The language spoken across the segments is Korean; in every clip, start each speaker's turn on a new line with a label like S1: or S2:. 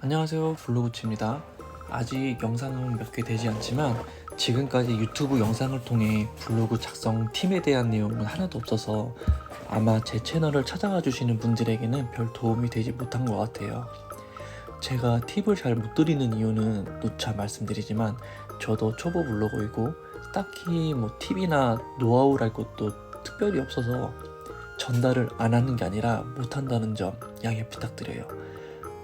S1: 안녕하세요, 블로그치입니다. 아직 영상은 몇 개 되지 않지만 지금까지 유튜브 영상을 통해 블로그 작성 팁에 대한 내용은 하나도 없어서 아마 제 채널을 찾아가 주시는 분들에게는 별 도움이 되지 못한 것 같아요. 제가 팁을 잘 못 드리는 이유는 누차 말씀드리지만 저도 초보 블로거이고 딱히 뭐 팁이나 노하우랄 것도 특별히 없어서 전달을 안 하는 게 아니라 못한다는 점 양해 부탁드려요.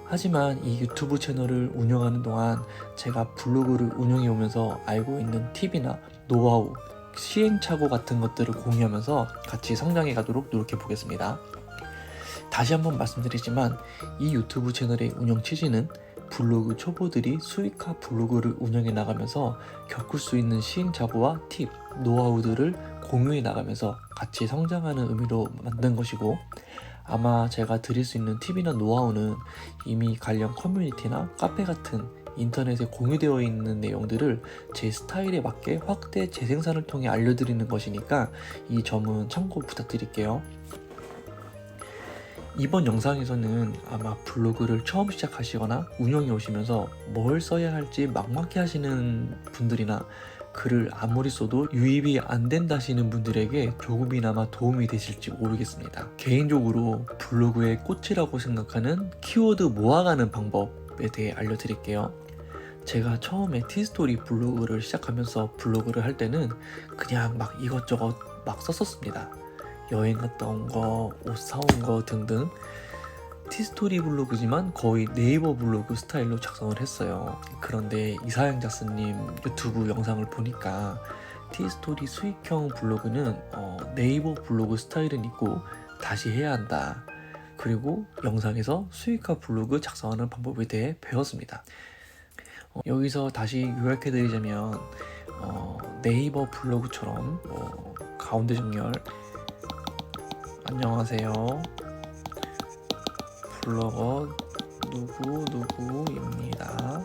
S1: 하지만 이 유튜브 채널을 운영하는 동안 제가 블로그를 운영해 오면서 알고 있는 팁이나 노하우, 시행착오 같은 것들을 공유하면서 같이 성장해 가도록 노력해 보겠습니다. 다시 한번 말씀드리지만 이 유튜브 채널의 운영 취지는 블로그 초보들이 수익화 블로그를 운영해 나가면서 겪을 수 있는 시행착오와 팁, 노하우들을 공유해 나가면서 같이 성장하는 의미로 만든 것이고, 아마 제가 드릴 수 있는 팁이나 노하우는 이미 관련 커뮤니티나 카페 같은 인터넷에 공유되어 있는 내용들을 제 스타일에 맞게 확대 재생산을 통해 알려드리는 것이니까 이 점은 참고 부탁드릴게요. 이번 영상에서는 아마 블로그를 처음 시작하시거나 운영해 오시면서 뭘 써야 할지 막막해 하시는 분들이나 글을 아무리 써도 유입이 안 된다 하시는 분들에게 조금이나마 도움이 되실지 모르겠습니다. 개인적으로 블로그의 꽃이라고 생각하는 키워드 모아가는 방법에 대해 알려드릴게요. 제가 처음에 티스토리 블로그를 시작하면서 블로그를 할 때는 그냥 막 이것저것 막 썼었습니다. 여행 갔다 온 거, 옷 사온 거 등등. 티스토리 블로그지만 거의 네이버 블로그 스타일로 작성을 했어요. 그런데 이사영 작스님 유튜브 영상을 보니까 티스토리 수익형 블로그는 네이버 블로그 스타일은 있고 다시 해야 한다. 그리고 영상에서 수익화 블로그 작성하는 방법에 대해 배웠습니다. 여기서 다시 요약해드리자면 네이버 블로그처럼 가운데 정렬 안녕하세요, 블로거 누구누구입니다.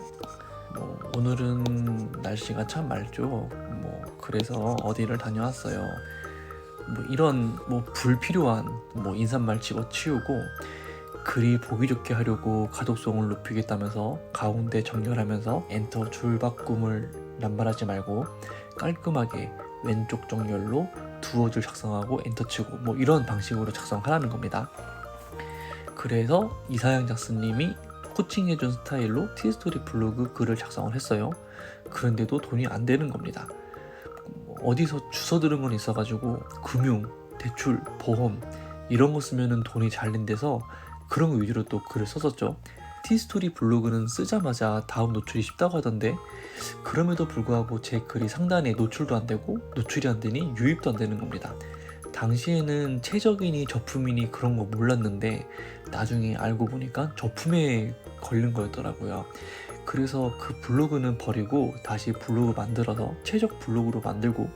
S1: 오늘은 날씨가 참 맑죠. 그래서 어디를 다녀왔어요. 이런 불필요한 인사말 집어치우고, 글이 보기 좋게 하려고 가독성을 높이겠다면서 가운데 정렬하면서 엔터 줄바꿈을 남발하지 말고 깔끔하게 왼쪽 정렬로 두어 줄 작성하고 엔터 치고 이런 방식으로 작성하라는 겁니다. 그래서 이사영 작스님이 코칭해준 스타일로 티스토리 블로그 글을 작성을 했어요. 그런데도 돈이 안 되는 겁니다. 어디서 주워 들은 건 있어가지고 금융, 대출, 보험 이런 거 쓰면은 돈이 잘 된대서 그런 거 위주로 또 글을 썼었죠. 티스토리 블로그는 쓰자마자 다음 노출이 쉽다고 하던데, 그럼에도 불구하고 제 글이 상단에 노출도 안 되고 노출이 안 되니 유입도 안 되는 겁니다. 당시에는 최적이니 저품이니 그런 거 몰랐는데 나중에 알고 보니까 저품에 걸린 거였더라고요. 그래서 그 블로그는 버리고 다시 블로그 만들어서 최적 블로그로 만들고,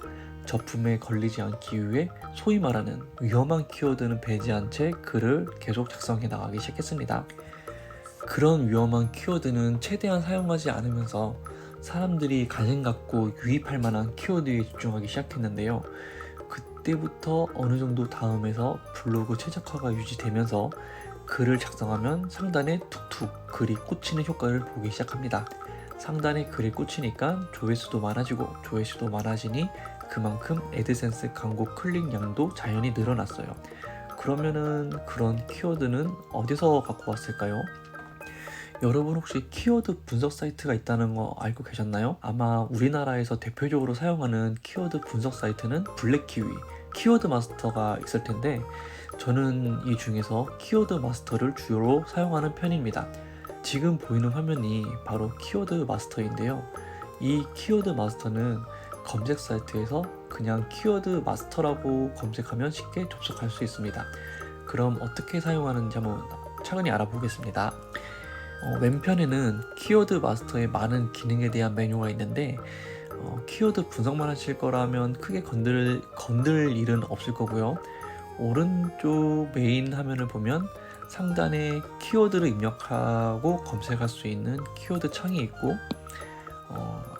S1: 저품에 걸리지 않기 위해 소위 말하는 위험한 키워드는 배제한 채 글을 계속 작성해 나가기 시작했습니다. 그런 위험한 키워드는 최대한 사용하지 않으면서 사람들이 관심 갖고 유입할 만한 키워드에 집중하기 시작했는데요. 그때부터 어느 정도 다음에서 블로그 최적화가 유지되면서 글을 작성하면 상단에 툭툭 글이 꽂히는 효과를 보기 시작합니다. 상단에 글이 꽂히니까 조회수도 많아지고, 조회수도 많아지니 그만큼 애드센스 광고 클릭량도 자연히 늘어났어요. 그러면은 그런 키워드는 어디서 갖고 왔을까요? 여러분 혹시 키워드 분석 사이트가 있다는 거 알고 계셨나요? 아마 우리나라에서 대표적으로 사용하는 키워드 분석 사이트는 블랙키위, 키워드 마스터가 있을 텐데, 저는 이 중에서 키워드 마스터를 주로 사용하는 편입니다. 지금 보이는 화면이 바로 키워드 마스터인데요. 이 키워드 마스터는 검색 사이트에서 그냥 키워드 마스터라고 검색하면 쉽게 접속할 수 있습니다. 그럼 어떻게 사용하는지 한번 차근히 알아보겠습니다. 왼편에는 키워드 마스터의 많은 기능에 대한 메뉴가 있는데, 키워드 분석만 하실 거라면 크게 건들 일은 없을 거고요. 오른쪽 메인 화면을 보면 상단에 키워드를 입력하고 검색할 수 있는 키워드 창이 있고,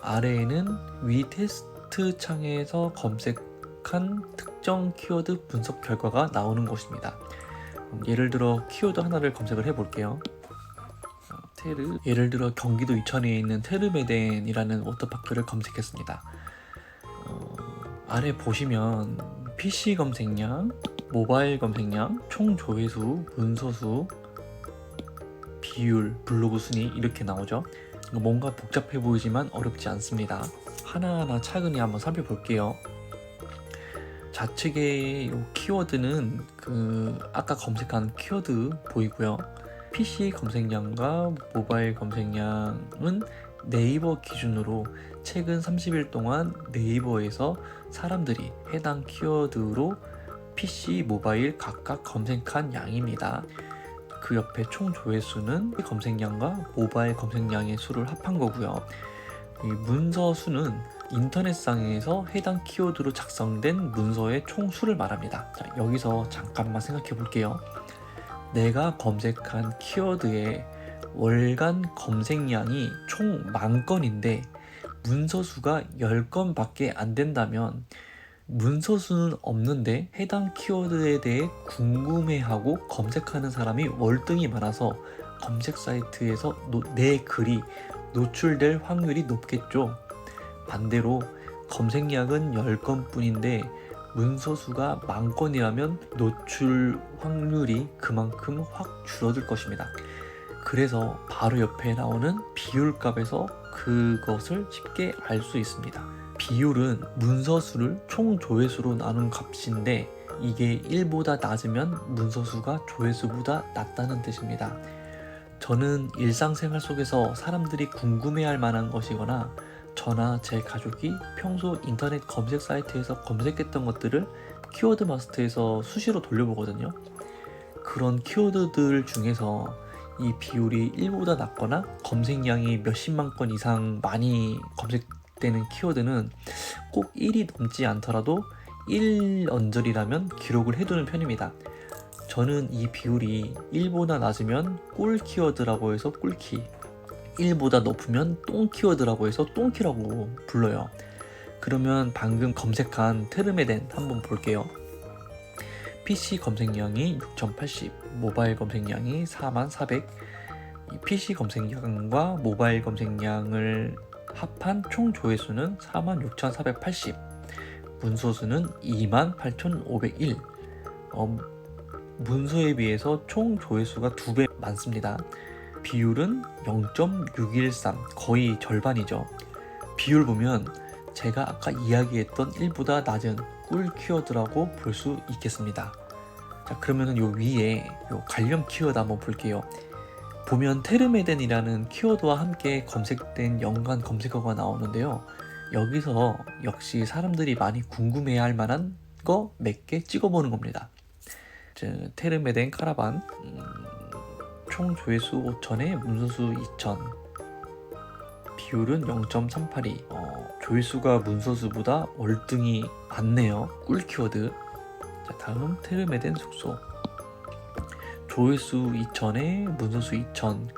S1: 아래에는 위 테스트 창에서 검색한 특정 키워드 분석 결과가 나오는 곳입니다. 예를 들어 키워드 하나를 검색을 해볼게요. 예를 들어 경기도 이천에 있는 테르메덴이라는 워터파크를 검색했습니다. 아래 보시면 PC 검색량, 모바일 검색량, 총 조회수, 문서수, 비율, 블로그 순위 이렇게 나오죠. 뭔가 복잡해 보이지만 어렵지 않습니다. 하나하나 차근히 한번 살펴볼게요. 좌측에 이 키워드는 아까 검색한 키워드 보이고요. PC 검색량과 모바일 검색량은 네이버 기준으로 최근 30일 동안 네이버에서 사람들이 해당 키워드로 PC, 모바일 각각 검색한 양입니다. 그 옆에 총 조회수는 검색량과 모바일 검색량의 수를 합한 거고요. 이 문서 수는 인터넷상에서 해당 키워드로 작성된 문서의 총 수를 말합니다. 자, 여기서 잠깐만 생각해 볼게요. 내가 검색한 키워드의 월간 검색량이 총 10,000건인데 문서 수가 10건밖에 안 된다면 문서 수는 없는데 해당 키워드에 대해 궁금해하고 검색하는 사람이 월등히 많아서 검색 사이트에서 내 글이 노출될 확률이 높겠죠. 반대로 검색량은 10건 뿐인데 문서 수가 10,000건이라면 노출 확률이 그만큼 확 줄어들 것입니다. 그래서 바로 옆에 나오는 비율값에서 그것을 쉽게 알 수 있습니다. 비율은 문서 수를 총 조회수로 나눈 값인데 이게 1보다 낮으면 문서 수가 조회수보다 낮다는 뜻입니다. 저는 일상생활 속에서 사람들이 궁금해할 만한 것이거나 저나 제 가족이 평소 인터넷 검색 사이트에서 검색했던 것들을 키워드 마스터에서 수시로 돌려보거든요. 그런 키워드들 중에서 이 비율이 1보다 낮거나 검색량이 몇십만 건 이상 많이 검색되는 키워드는 꼭 1이 넘지 않더라도 1 언저리라면 기록을 해두는 편입니다. 저는 이 비율이 1보다 낮으면 꿀 키워드라고 해서 꿀키, 1보다 높으면 똥 키워드라고 해서 똥키라고 불러요. 그러면 방금 검색한 테르메덴 한번 볼게요. PC 검색량이 6080, 모바일 검색량이 4400. PC 검색량과 모바일 검색량을 합한 총 조회수는 46,480, 문서수는 28,501. 문서에 비해서 총 조회수가 2배 많습니다. 비율은 0.613, 거의 절반이죠. 비율 보면 제가 아까 이야기했던 1보다 낮은 꿀 키워드라고 볼 수 있겠습니다. 자, 그러면은 요 위에 요 관련 키워드 한번 볼게요. 보면 테르메덴이라는 키워드와 함께 검색된 연관 검색어가 나오는데요. 여기서 역시 사람들이 많이 궁금해할 만한 거 몇 개 찍어보는 겁니다. 테르메덴 카라반, 총 조회수 5,000에 문서수 2,000, 비율은 0.382. 조회수가 문서수보다 월등히 많네요. 꿀 키워드. 자, 다음 테르메덴 숙소, 조회수 2,000에 문서수 2,000.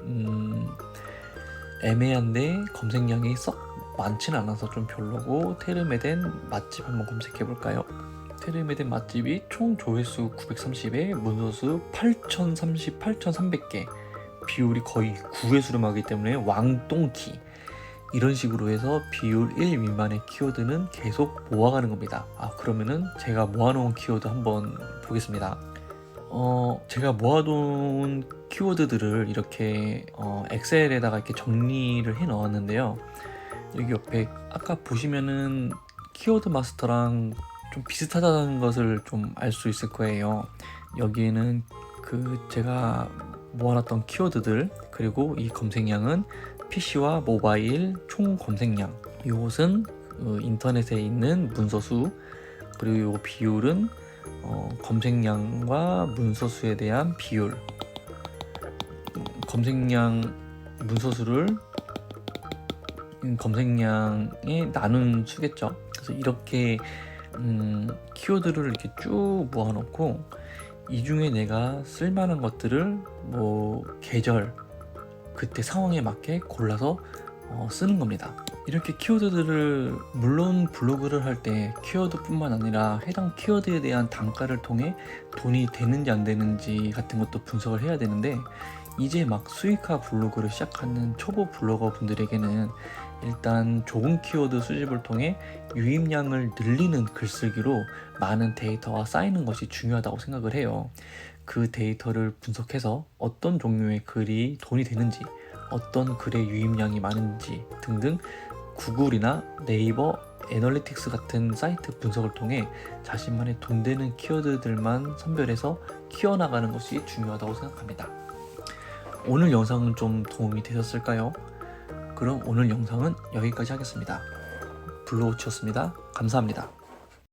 S1: 애매한데 검색량이 썩 많진 않아서 좀 별로고, 테르메덴 맛집 한번 검색해 볼까요? 테르메덴 맛집이 총 조회수 930에 문서수 8,030, 8,300개, 비율이 거의 9의 수렴하기 때문에 왕똥키. 이런 식으로 해서 비율 1 미만의 키워드는 계속 모아가는 겁니다. 그러면은 제가 모아놓은 키워드 한번 보겠습니다. 제가 모아둔 키워드들을 이렇게 엑셀에다가 이렇게 정리를 해 넣었는데요. 여기 옆에 아까 보시면은 키워드 마스터랑 좀 비슷하다는 것을 좀 알 수 있을 거예요. 여기에는 제가 모아놨던 키워드들, 그리고 이 검색량은 PC와 모바일 총 검색량, 이것은 인터넷에 있는 문서수, 그리고 이 비율은 검색량과 문서수에 대한 비율. 검색량, 문서수를 검색량에 나눈 수겠죠. 그래서 이렇게 키워드를 이렇게 쭉 모아놓고 이 중에 내가 쓸만한 것들을 계절, 그때 상황에 맞게 골라서 쓰는 겁니다. 이렇게 키워드들을 물론 블로그를 할 때 키워드뿐만 아니라 해당 키워드에 대한 단가를 통해 돈이 되는지 안 되는지 같은 것도 분석을 해야 되는데, 이제 막 수익화 블로그를 시작하는 초보 블로거 분들에게는 일단 좋은 키워드 수집을 통해 유입량을 늘리는 글쓰기로 많은 데이터가 쌓이는 것이 중요하다고 생각을 해요. 그 데이터를 분석해서 어떤 종류의 글이 돈이 되는지, 어떤 글의 유입량이 많은지 등등 구글이나 네이버 애널리틱스 같은 사이트 분석을 통해 자신만의 돈 되는 키워드들만 선별해서 키워나가는 것이 중요하다고 생각합니다. 오늘 영상은 좀 도움이 되셨을까요? 그럼 오늘 영상은 여기까지 하겠습니다. 블로우치였습니다. 감사합니다.